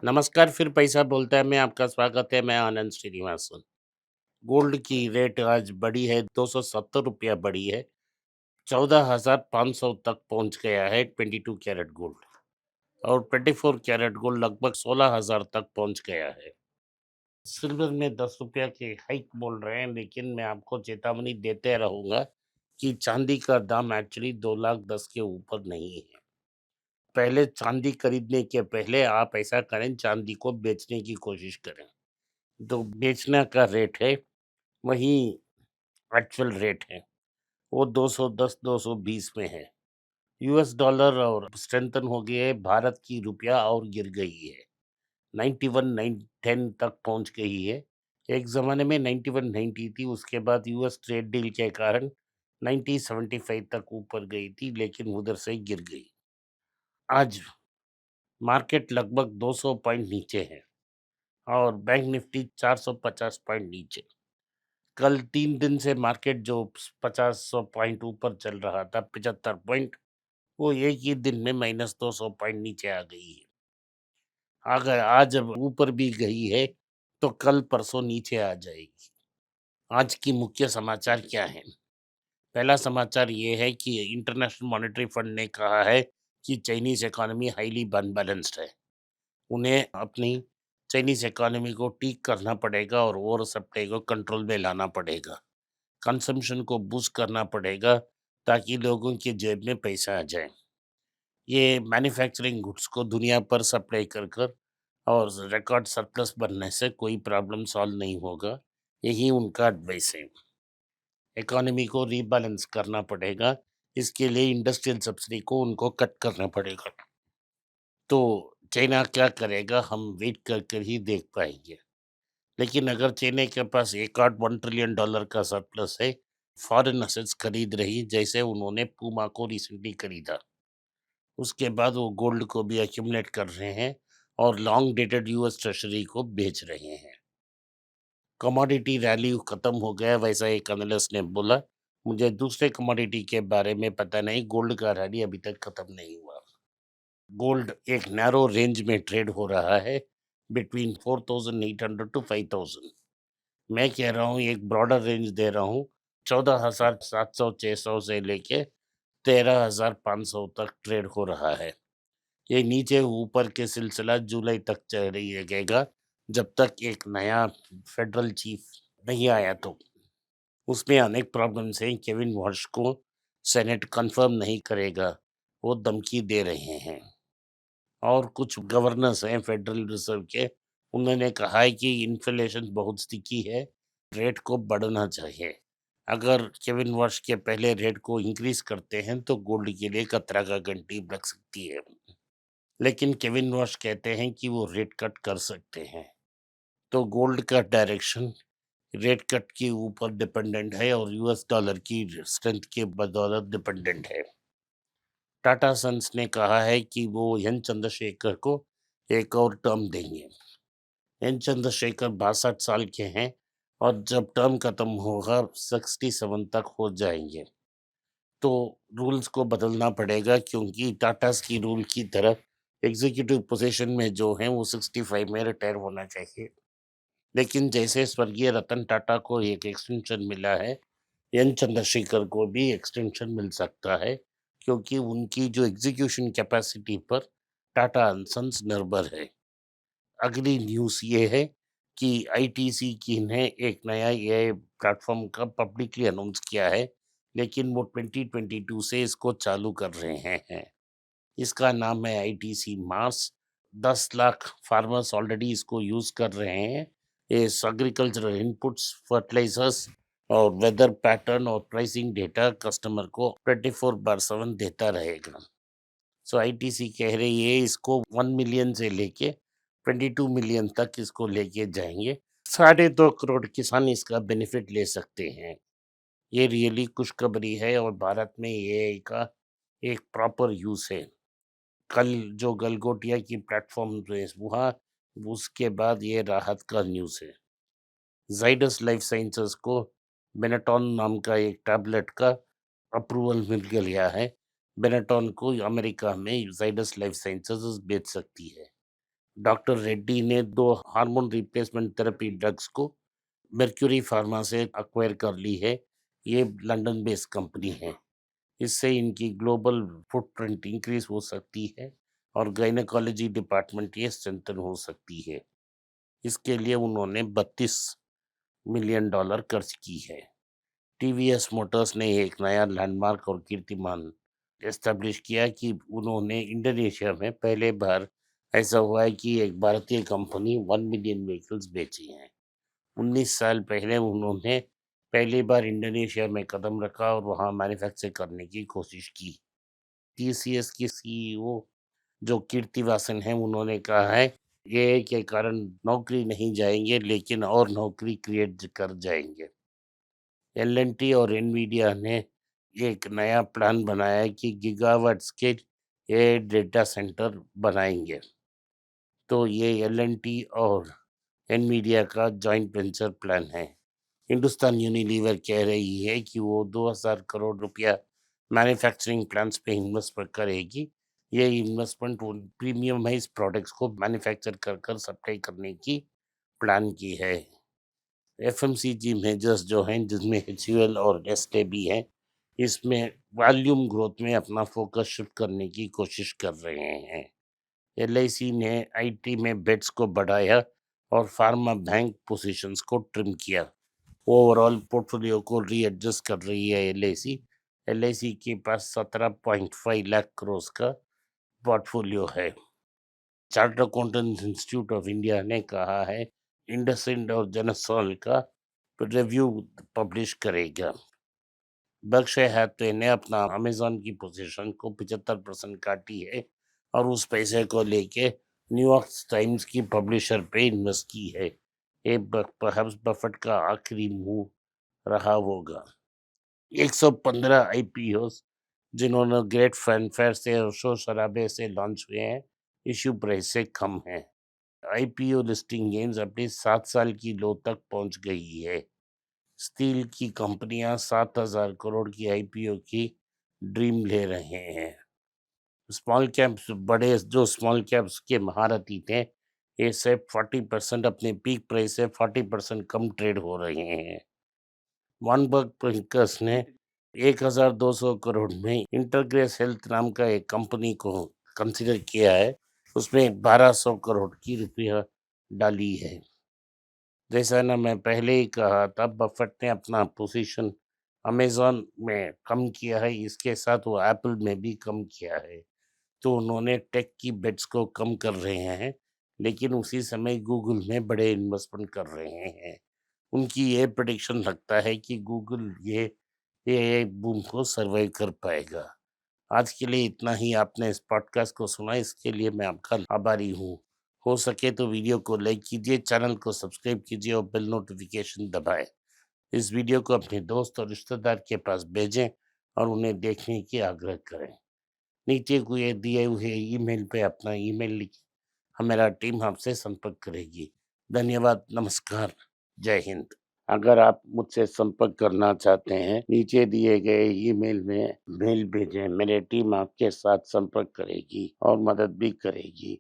नमस्कार, फिर पैसा बोलता है में आपका स्वागत है, मैं आनंद श्रीनिवासन। गोल्ड की रेट आज बढ़ी है, ₹270 बढ़ी है, 14,500 तक पहुंच गया है 22 कैरेट गोल्ड। और 24 कैरेट गोल्ड लगभग 16,000 तक पहुंच गया है। सिल्वर में ₹10 की हाइक बोल रहे हैं, लेकिन मैं आपको चेतावनी देते रहूंगा कि चांदी का दाम एक्चुअली 2,10,000 के ऊपर नहीं है। पहले चांदी खरीदने के पहले आप ऐसा करें, चांदी को बेचने की कोशिश करें। जो बेचने का रेट है, वही एक्चुअल रेट है, वो 210 220 में है। यूएस डॉलर और स्ट्रेंथन हो गई है, भारत की रुपया और गिर गई है, 91 910 तक पहुंच गई है। एक ज़माने में 91 90 थी, उसके बाद यूएस ट्रेड डील के कारण 90 75 तक ऊपर गई थी, लेकिन उधर से गिर गई। आज मार्केट लगभग 200 पॉइंट नीचे है और बैंक निफ्टी 450 पॉइंट नीचे। कल 3 दिन से मार्केट जो 50-100 पॉइंट ऊपर चल रहा था, 75 पॉइंट, वो एक ही दिन में -200 पॉइंट नीचे आ गई है। अगर आज जब ऊपर भी गई है, तो कल परसों नीचे आ जाएगी। आज की मुख्य समाचार क्या है? पहला समाचार ये है कि इंटरनेशनल मॉनेटरी फंड ने कहा है कि चाइनीज़ इकोनॉमी हाइली अनबैलेंस्ड है। उन्हें अपनी चाइनीज़ इकोनॉमी को ठीक करना पड़ेगा और ओवर सप्लाई को कंट्रोल में लाना पड़ेगा। कंजम्पशन को बूस्ट करना पड़ेगा ताकि लोगों की जेब में पैसा आ जाए। ये मैन्युफैक्चरिंग गुड्स को दुनिया पर सप्लाई कर कर और रिकॉर्ड सरप्लस बनने से कोई प्रॉब्लम सॉल्व नहीं होगा। यही उनका एडवाइस है। इकोनॉमी को रीबैलेंस करना पड़ेगा। इसके लिए इंडस्ट्रियल सब्सिडी को उनको कट करना पड़ेगा। तो चाइना क्या करेगा, हम वेट कर कर ही देख पाएंगे। लेकिन अगर चीन के पास एक आध $1 ट्रिलियन का सरप्लस है, फॉरेन असेट्स खरीद रही, जैसे उन्होंने पूमा को रिसेंटली खरीदा, उसके बाद वो गोल्ड को भी एक्यूमुलेट कर रहे हैं और लॉन्ग डेटेड यूएस ट्रेजरी को बेच रहे हैं। कमोडिटी रैली खत्म हो गया, वैसा एक एनालिस्ट ने बोला। मुझे दूसरे कमोडिटी के बारे में पता नहीं, गोल्ड का रैली अभी तक खत्म नहीं हुआ। गोल्ड एक नैरो रेंज में ट्रेड हो रहा है, बिटवीन 4,800 टू 5,000। मैं कह रहा हूँ एक ब्रॉडर रेंज दे रहा हूँ, 14,700 600 से लेके 13,500 तक ट्रेड हो रहा है। ये नीचे ऊपर के सिलसिला जुलाई तक जारी रहेगा, जब तक एक नया फेडरल चीफ नहीं आया। तो उसमें अनेक प्रॉब्लम्स हैं। केविन वॉश को सेनेट कंफर्म नहीं करेगा, वो धमकी दे रहे हैं। और कुछ गवर्नर्स हैं फेडरल रिजर्व के, उन्होंने कहा है कि इन्फ्लेशन बहुत स्टिकी है, रेट को बढ़ना चाहिए। अगर केविन वॉश के पहले रेट को इंक्रीज करते हैं तो गोल्ड के लिए खतरा का घंटी लग सकती है। लेकिन केविन वॉश कहते हैं कि वो रेट कट कर सकते हैं। तो गोल्ड का डायरेक्शन रेट कट के ऊपर डिपेंडेंट है और यूएस डॉलर की स्ट्रेंथ के बदौलत डिपेंडेंट है। टाटा सन्स ने कहा है कि वो एन चंद्रशेखर को एक और टर्म देंगे। एन चंद्रशेखर 62 साल के हैं और जब टर्म खत्म होगा 67 तक हो जाएंगे। तो रूल्स को बदलना पड़ेगा, क्योंकि टाटास की रूल की तरह एग्जीक्यूटिव पोजीशन में जो हैं वो 65 में रिटायर होना चाहिए। लेकिन जैसे स्वर्गीय रतन टाटा को एक एक्सटेंशन मिला है, एन चंद्रशेखर को भी एक्सटेंशन मिल सकता है, क्योंकि उनकी जो एग्जीक्यूशन कैपेसिटी पर टाटा एंड सन्स निर्भर है। अगली न्यूज़ ये है कि आईटीसी की ने एक नया एआई प्लेटफॉर्म का पब्लिकली अनाउंस किया है, लेकिन वो 2022 से इसको चालू कर रहे हैं। इसका नाम है ITC Mars. 10 lakh farmers already इसको यूज़ कर रहे हैं। ये एग्रीकल्चरल इनपुट्स, फर्टिलाइजर्स और वेदर पैटर्न और प्राइसिंग डेटा कस्टमर को 24/7 देता रहेगा। सो आईटीसी कह रही है इसको 1 मिलियन से लेके 22 मिलियन तक इसको लेके जाएँगे। 2.5 करोड़ किसान इसका बेनिफिट ले सकते हैं। ये रियली खुशखबरी है और भारत में एआई का एक प्रॉपर यूज़ है। कल जो गलगोटिया की प्लेटफ़ॉर्म रेस हुआ, उसके बाद ये राहत का न्यूज़ है। ज़ाइडस लाइफ साइंसेज़ को बेनाटॉन नाम का एक टैबलेट का अप्रूवल मिल गया है। बेनाटॉन को अमेरिका में ज़ाइडस लाइफ साइंसेज़ बेच सकती है। डॉक्टर रेड्डी ने 2 हार्मोन रिप्लेसमेंट थेरेपी ड्रग्स को मर्क्यूरी फार्मा से एक्वायर कर ली है। ये लंदन बेस्ड कंपनी है। इससे इनकी ग्लोबल फुटप्रिंट इंक्रीज हो सकती है और गायनेकोलॉजी डिपार्टमेंट ये स्ट्रेंथन हो सकती है। इसके लिए उन्होंने $32 मिलियन खर्च की है। टीवीएस मोटर्स ने एक नया लैंडमार्क और कीर्तिमान एस्टेब्लिश किया कि उन्होंने इंडोनेशिया में पहले बार ऐसा हुआ है कि एक भारतीय कंपनी 1 मिलियन व्हीकल्स बेची हैं। 19 साल पहले उन्होंने पहली बार इंडोनेशिया में कदम रखा और वहां मैन्युफैक्चर करने की कोशिश की। टीसीएस की सीईओ जो कीर्तिवासन है, उन्होंने कहा है ये के कारण नौकरी नहीं जाएंगे लेकिन और नौकरी क्रिएट कर जाएंगे। एल&टी और एनवीडिया ने एक नया प्लान बनाया है कि गीगावाट्स के ये डेटा सेंटर बनाएंगे। तो ये एल&टी और एनवीडिया का जॉइंट वेंचर प्लान है। हिंदुस्तान यूनिलीवर कह रही है कि वो 2000 करोड़ रुपया मैन्युफैक्चरिंग प्लांट्स पे इन्वेस्ट करेगी। ये इन्वेस्टमेंट प्रीमियमाइज प्रोडक्ट्स को मैन्युफैक्चर कर कर सप्लाई करने की प्लान की है। एफएमसीजी मेजर्स जो हैं जिसमें एचयूएल और नेस्ले भी हैं, इसमें वॉल्यूम ग्रोथ में अपना फोकस शिफ्ट करने की कोशिश कर रहे हैं। एलआईसी ने आईटी में बेट्स को बढ़ाया और फार्मा बैंक पोजीशंस को ट्रिम किया। ओवरऑल पोर्टफोलियो को रीएडजस्ट कर रही है एलआईसी। एलआईसी के पास 17.5 लाख करोड़ का पोर्टफोलियो है। Chartered accountants institute of India ने कहा है इंडसइंड और जनसॉल का रिव्यू पब्लिश करेगा। बर्कशायर हैथवे ने अपना अमेजॉन की पोजीशन को 75% काटी है और उस पैसे को लेके न्यूयॉर्क टाइम्स की पब्लिशर पे इन्वेस्ट की है। ये परहैप्स बफेट का आखिरी मूव रहा होगा। 115 आईपीओस जिन्होंने ग्रेट फैनफेयर से और शोर शराबे से लॉन्च हुए हैं, इश्यू प्राइस से कम है। आईपीओ लिस्टिंग गेन्स अपनी 7 साल की लो तक पहुंच गई है। स्टील की कंपनियां 7000 करोड़ की आईपीओ की ड्रीम ले रहे हैं। स्मॉल कैप्स बड़े जो स्मॉल कैप्स के महारथी थे, ये सिर्फ 40% अपने पीक प्राइस से 40% कम ट्रेड हो रहे हैं। वॉनबर्ग प्रिंकर्स ने 1200 करोड़ में इंटरग्रेस हेल्थ नाम का एक कंपनी को कंसिडर किया है। उसमें 1200 करोड़ की रुपया डाली है। जैसा ना मैं पहले ही कहा था, बफेट ने अपना पोजीशन अमेजॉन में कम किया है, इसके साथ वो एप्पल में भी कम किया है। तो उन्होंने टेक की बेट्स को कम कर रहे हैं, लेकिन उसी समय गूगल में बड़े इन्वेस्टमेंट कर रहे हैं। उनकी ये प्रेडिक्शन लगता है कि गूगल ये बूम को सर्वाइव कर पाएगा। आज के लिए इतना ही। आपने इस पॉडकास्ट को सुना, इसके लिए मैं आपका आभारी हूँ। हो सके तो वीडियो को लाइक कीजिए, चैनल को सब्सक्राइब कीजिए और बेल नोटिफिकेशन दबाएं। इस वीडियो को अपने दोस्त और रिश्तेदार के पास भेजें और उन्हें देखने की आग्रह करें। नीचे हुए दिए हुए ईमेल पे अपना ईमेल लिखें। हमारा टीम आपसे संपर्क करेगी। धन्यवाद, नमस्कार, जय हिंद। अगर आप मुझसे संपर्क करना चाहते हैं, नीचे दिए गए ईमेल में मेल भेजें। मेरी टीम आपके साथ संपर्क करेगी और मदद भी करेगी।